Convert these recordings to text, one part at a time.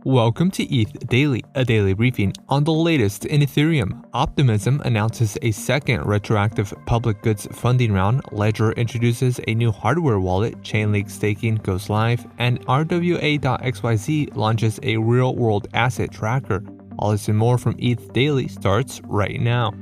Welcome to ETH Daily, a daily briefing on the latest in Ethereum. Optimism announces a second retroactive public goods funding round, Ledger introduces a new hardware wallet, ChainLink Staking goes live, and rwa.xyz launches a real-world asset tracker. All this and more from ETH Daily starts right now.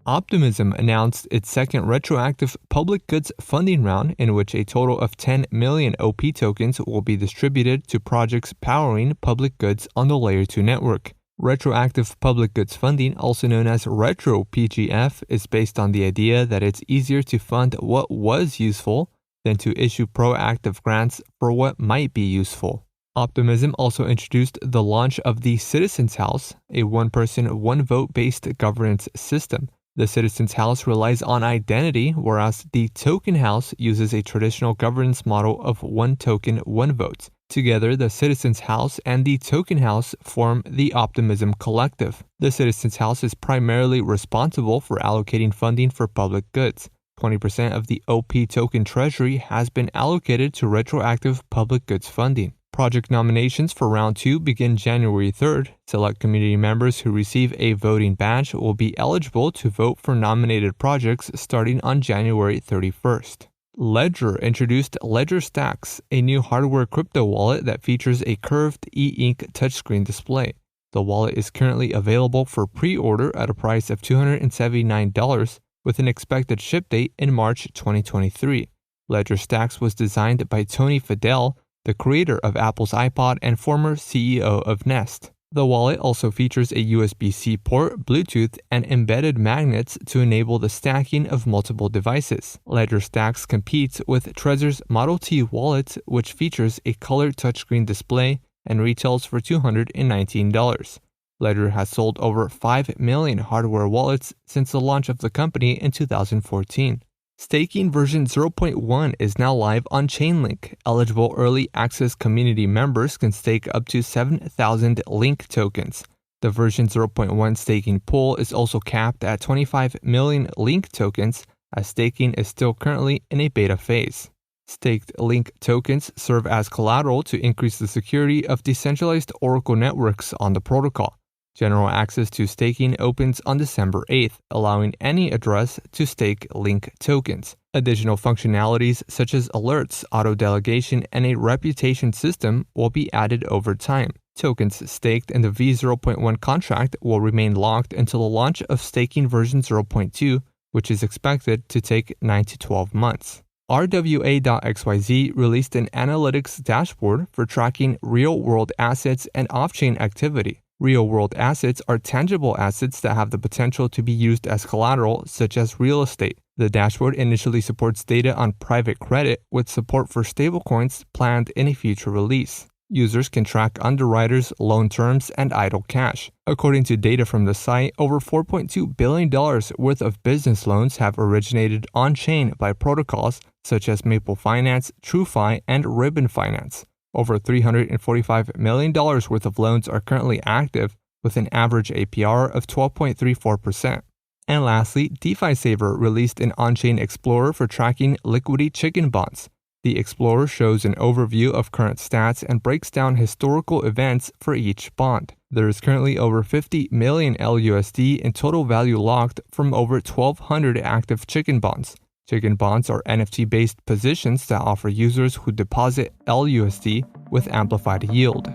Optimism announced its second retroactive public goods funding round, in which a total of 10 million OP tokens will be distributed to projects powering public goods on the Layer 2 network. Retroactive public goods funding, also known as RetroPGF, is based on the idea that it's easier to fund what was useful than to issue proactive grants for what might be useful. Optimism also introduced the launch of the Citizens House, a one-person, one-vote based governance system. The Citizens House relies on identity, whereas the Token House uses a traditional governance model of one token, one vote. Together, the Citizens House and the Token House form the Optimism Collective. The Citizens House is primarily responsible for allocating funding for public goods. 20% of the OP token treasury has been allocated to retroactive public goods funding. Project nominations for Round 2 begin January 3rd. Select community members who receive a voting badge will be eligible to vote for nominated projects starting on January 31st. Ledger introduced Ledger Stax, a new hardware crypto wallet that features a curved e-ink touchscreen display. The wallet is currently available for pre-order at a price of $279, with an expected ship date in March 2023. Ledger Stax was designed by Tony Fadell, the creator of Apple's iPod and former CEO of Nest. The wallet also features a USB-C port, Bluetooth, and embedded magnets to enable the stacking of multiple devices. Ledger Stax competes with Trezor's Model T wallet, which features a colored touchscreen display and retails for $219. Ledger has sold over 5 million hardware wallets since the launch of the company in 2014. Staking version 0.1 is now live on ChainLink. Eligible early access community members can stake up to 7,000 Link tokens. The version 0.1 staking pool is also capped at 25 million Link tokens, as staking is still currently in a beta phase. Staked Link tokens serve as collateral to increase the security of decentralized Oracle networks on the protocol. General access to staking opens on December 8th, allowing any address to stake Link tokens. Additional functionalities such as alerts, auto-delegation, and a reputation system will be added over time. Tokens staked in the v0.1 contract will remain locked until the launch of staking version 0.2, which is expected to take 9 to 12 months. rwa.xyz released an analytics dashboard for tracking real-world assets and off-chain activity. Real-world assets are tangible assets that have the potential to be used as collateral, such as real estate. The dashboard initially supports data on private credit, with support for stablecoins planned in a future release. Users can track underwriters, loan terms, and idle cash. According to data from the site, over $4.2 billion worth of business loans have originated on-chain by protocols such as Maple Finance, TrueFi, and Ribbon Finance. Over $345 million worth of loans are currently active, with an average APR of 12.34%. And lastly, DeFi Saver released an on-chain explorer for tracking Liquidity chicken bonds. The explorer shows an overview of current stats and breaks down historical events for each bond. There is currently over 50 million LUSD in total value locked from over 1,200 active chicken bonds. Chicken bonds are NFT-based positions that offer users who deposit LUSD with amplified yield.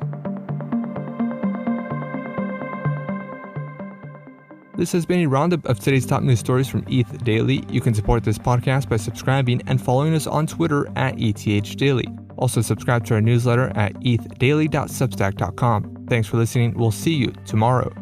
This has been a roundup of today's top news stories from ETH Daily. You can support this podcast by subscribing and following us on Twitter at ETHDaily. Also subscribe to our newsletter at ethdaily.substack.com. Thanks for listening. We'll see you tomorrow.